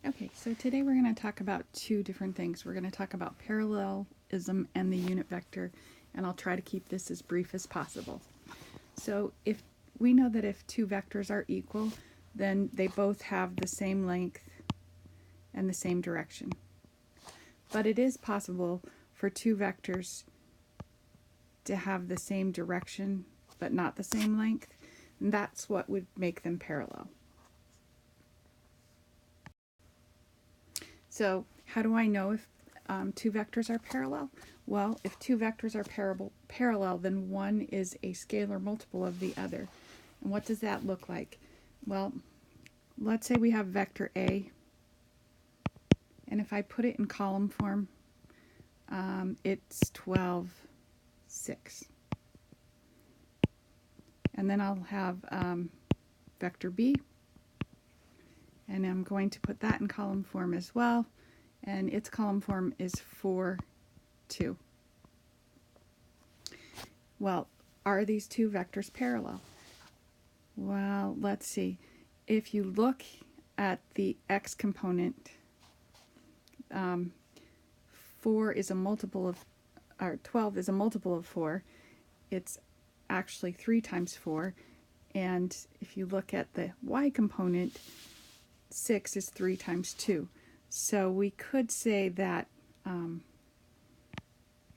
Okay, so today we're going to talk about two different things. We're going to talk about parallelism and the unit vector, and I'll try to keep this as brief as possible. So if we know that if two vectors are equal, then they both have the same length and the same direction. But it is possible for two vectors to have the same direction but not the same length, and that's what would make them parallel. So how do I know if two vectors are parallel? Well, if two vectors are parallel, then one is a scalar multiple of the other. And what does that look like? Well, let's say we have vector A, and if I put it in column form, it's 12, 6. And then I'll have vector B, and I'm going to put that in column form as well, and its column form is 4, 2. Well, are these two vectors parallel? Well, let's see. If you look at the x component, 4 is a multiple of, or 12 is a multiple of 4. It's actually 3 times 4. And if you look at the y component, 6 is 3 times 2. So we could say that A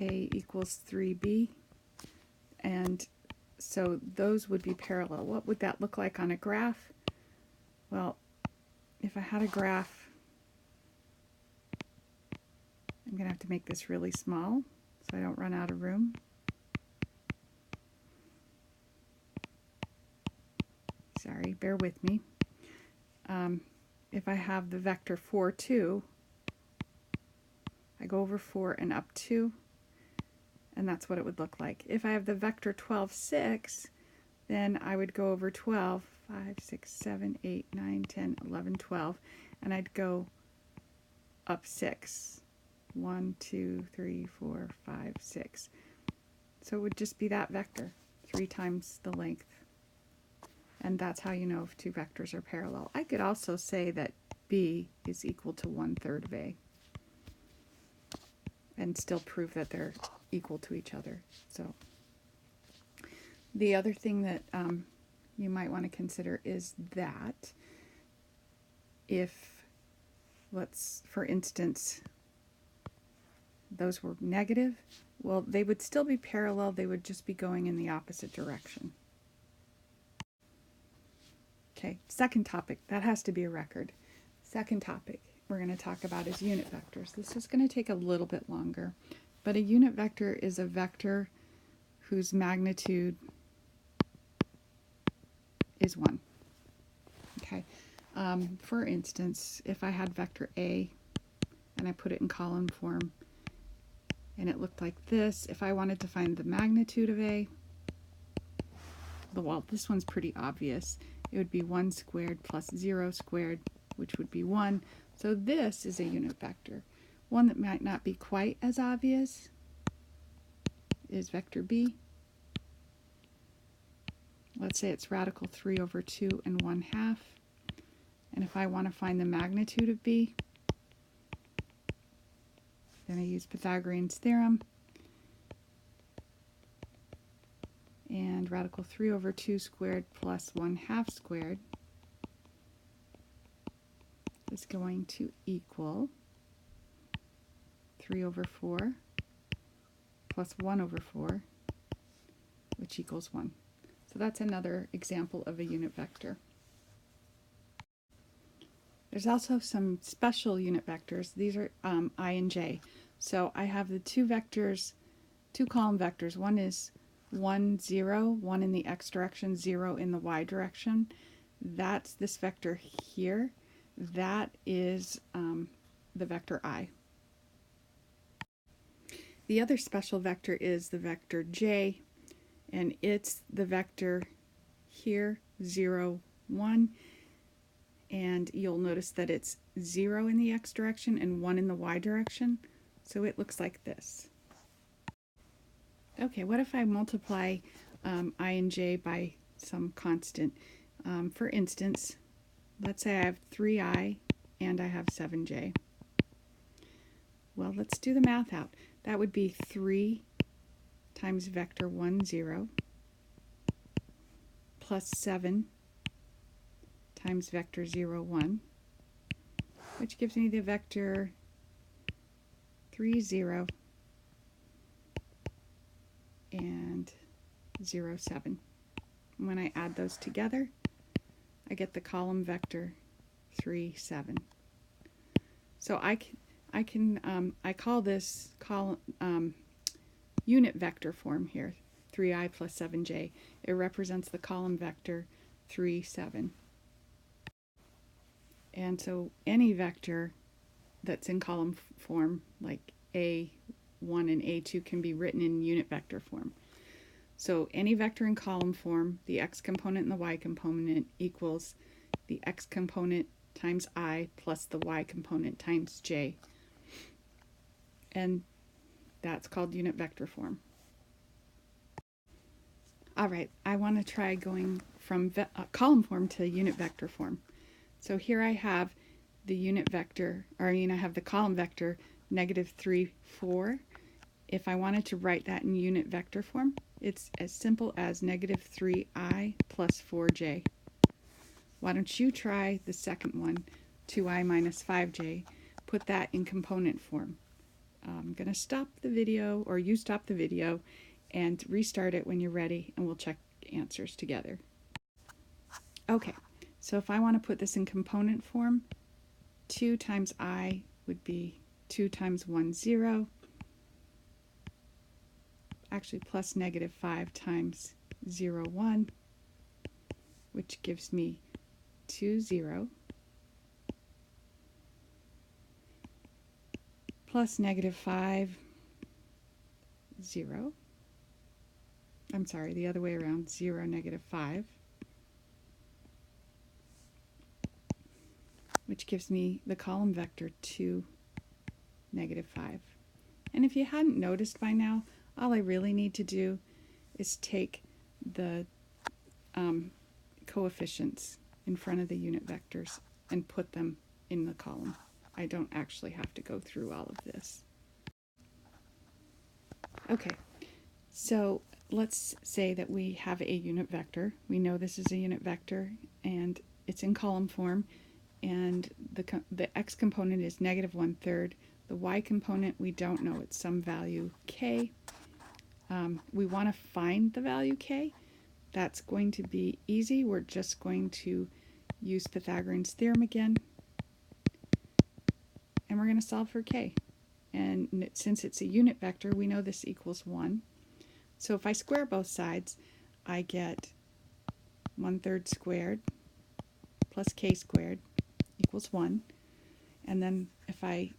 equals 3B, and so those would be parallel. What would that look like on a graph? Well, if I had a graph, I'm going to have to make this really small so I don't run out of room. Sorry, bear with me. If I have the vector 4, 2, I go over 4 and up 2, and that's what it would look like. If I have the vector 12, 6, then I would go over 12, 5, 6, 7, 8, 9, 10, 11, 12, and I'd go up 6. 1, 2, 3, 4, 5, 6. So it would just be that vector, 3 times the length. And that's how you know if two vectors are parallel. I could also say that B is equal to 1/3 of A, and still prove that they're equal to each other. So the other thing that you might want to consider is that if, for instance, those were negative, well, they would still be parallel. They would just be going in the opposite direction. Okay, second topic. That has to be a record. Second topic we're going to talk about is unit vectors. This is going to take a little bit longer, but a unit vector is a vector whose magnitude is 1. Okay, for instance, if I had vector A and I put it in column form and it looked like this, if I wanted to find the magnitude of A, well, this one's pretty obvious. It would be 1 squared plus 0 squared, which would be 1. So this is a unit vector. One that might not be quite as obvious is vector B. Let's say it's radical 3 over 2 and 1/2. And if I want to find the magnitude of B, then I use Pythagorean's theorem. And radical 3 over 2 squared plus 1/2 squared is going to equal 3 over 4 plus 1 over 4, which equals 1. So that's another example of a unit vector. There's also some special unit vectors. These are I and j. So I have the two vectors, two column vectors. One is 1, 0, 1 in the x direction, 0 in the y direction. That's this vector here. That is the vector I. The other special vector is the vector j, and it's the vector here, 0, 1. And you'll notice that it's 0 in the x direction and 1 in the y direction. So it looks like this. Okay, what if I multiply I and j by some constant? For instance, let's say I have 3i and I have 7j. Well, let's do the math out. That would be 3 times vector 1, 0, plus 7 times vector 0, 1, which gives me the vector 3, 0, and 0, 7. And when I add those together, I get the column vector 3, 7. So I call this unit vector form here, 3i plus 7j. It represents the column vector 3, 7. And so any vector that's in column form, like a1 and a2, can be written in unit vector form. So any vector in column form, the x component and the y component equals the x component times I plus the y component times j. And that's called unit vector form. All right, I want to try going from column form to unit vector form. So here I have the unit vector, or I have the column vector -3, 4. If I wanted to write that in unit vector form, it's as simple as -3i plus 4j. Why don't you try the second one, 2i minus 5j, put that in component form. I'm going to stop the video, or you stop the video, and restart it when you're ready, and we'll check answers together. Okay, so if I want to put this in component form, 2 times I would be 2 times 1, 0, actually plus -5 times 0, 1, which gives me 2, 0, plus -5, 0. I'm sorry, the other way around, 0, -5, which gives me the column vector 2, -5. And if you hadn't noticed by now, all I really need to do is take the coefficients in front of the unit vectors and put them in the column. I don't actually have to go through all of this. Okay, so let's say that we have a unit vector. We know this is a unit vector and it's in column form, and the x component is -1/3. The y component, we don't know, it's some value k. We want to find the value k. That's going to be easy. We're just going to use Pythagorean's theorem again, and we're going to solve for k. And since it's a unit vector, we know this equals 1. So if I square both sides, I get 1/3 squared plus k squared equals 1. And then if I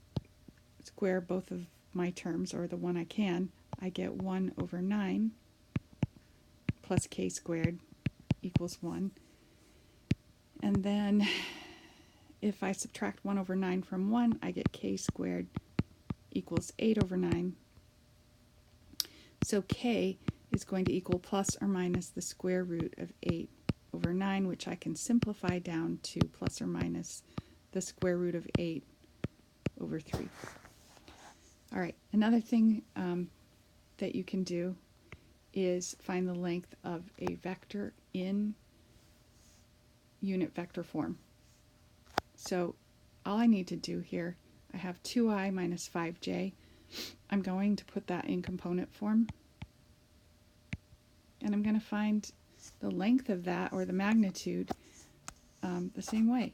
square both of my terms, or the one I can, I get 1/9 plus k squared equals 1. And then if I subtract 1/9 from 1, I get k squared equals 8/9. So k is going to equal plus or minus the square root of 8/9, which I can simplify down to plus or minus the square root of 8/3. All right, another thing that you can do is find the length of a vector in unit vector form. So all I need to do here, I have 2i minus 5j. I'm going to put that in component form, and I'm going to find the length of that, or the magnitude, the same way.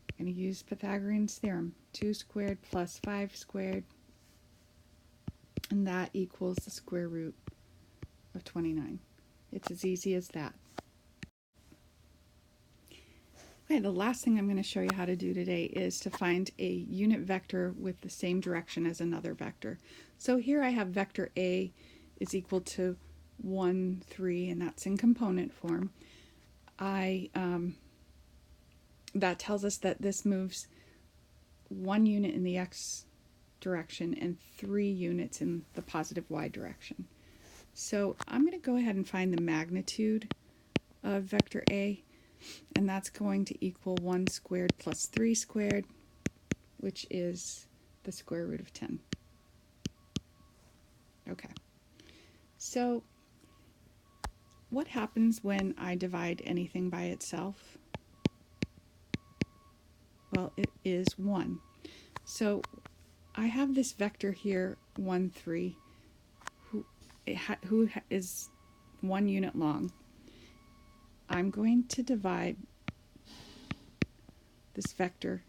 I'm going to use Pythagorean's theorem, 2 squared plus 5 squared, and that equals the square root of 29. It's as easy as that. Okay, the last thing I'm going to show you how to do today is to find a unit vector with the same direction as another vector. So here I have vector A is equal to 1, 3, and that's in component form. That tells us that this moves 1 unit in the x direction and 3 units in the positive y direction. So I'm going to go ahead and find the magnitude of vector A. and that's going to equal 1 squared plus 3 squared, which is the square root of 10. Okay, so what happens when I divide anything by itself? Well, it is 1. So I have this vector here, 1, 3, who is 1 unit long. I'm going to divide this vector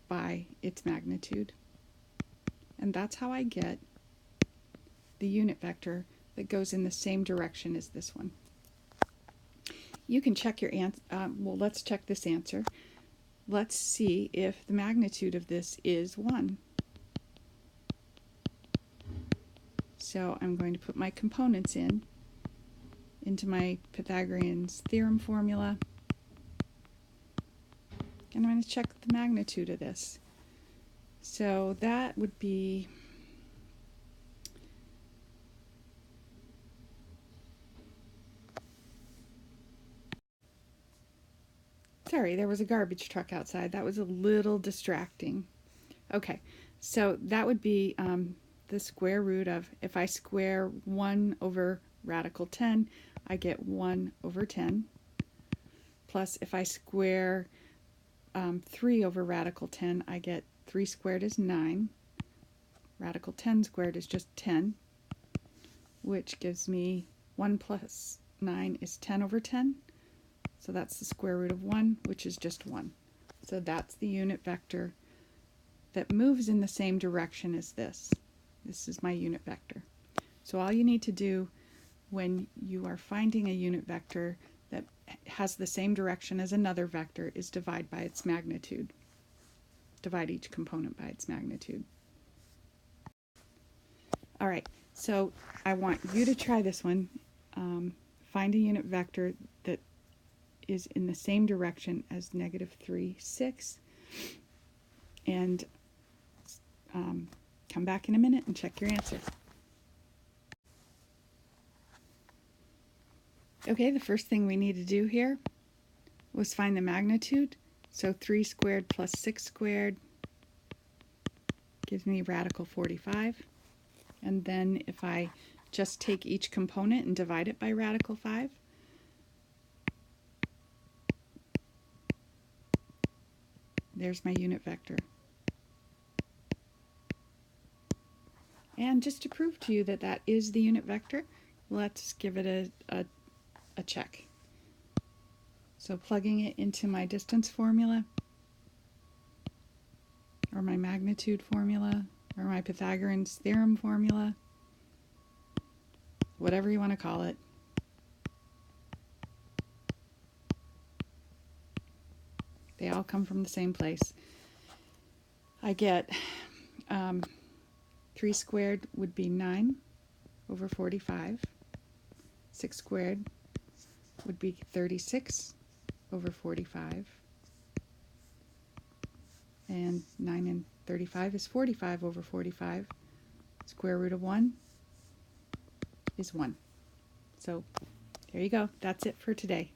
by its magnitude, and that's how I get the unit vector that goes in the same direction as this one. You can check your answer. Well, let's check this answer. Let's see if the magnitude of this is 1. So I'm going to put my components into my Pythagorean's theorem formula, and I'm going to check the magnitude of this. So that would be sorry, there was a garbage truck outside. That was a little distracting. Okay, so that would be the square root of, if I square 1 over radical 10, I get 1 over 10, plus if I square 3 over radical 10, I get 3 squared is 9, radical 10 squared is just 10, which gives me 1 plus 9 is 10 over 10, so that's the square root of 1, which is just 1. So that's the unit vector that moves in the same direction as this. This is my unit vector. So all you need to do when you are finding a unit vector that has the same direction as another vector is divide by its magnitude. Divide each component by its magnitude. All right, so I want you to try this one. Find a unit vector that is in the same direction as -3, 6, and come back in a minute and check your answer. Okay, the first thing we need to do here was find the magnitude. So 3 squared plus 6 squared gives me radical 45. And then if I just take each component and divide it by radical 5, there's my unit vector. And just to prove to you that that is the unit vector, let's give it a check. So plugging it into my distance formula, or my magnitude formula, or my Pythagorean's theorem formula, whatever you want to call it, they all come from the same place. I get 3 squared would be 9 over 45. 6 squared would be 36 over 45. And 9 and 35 is 45 over 45. Square root of 1 is 1. So there you go. That's it for today.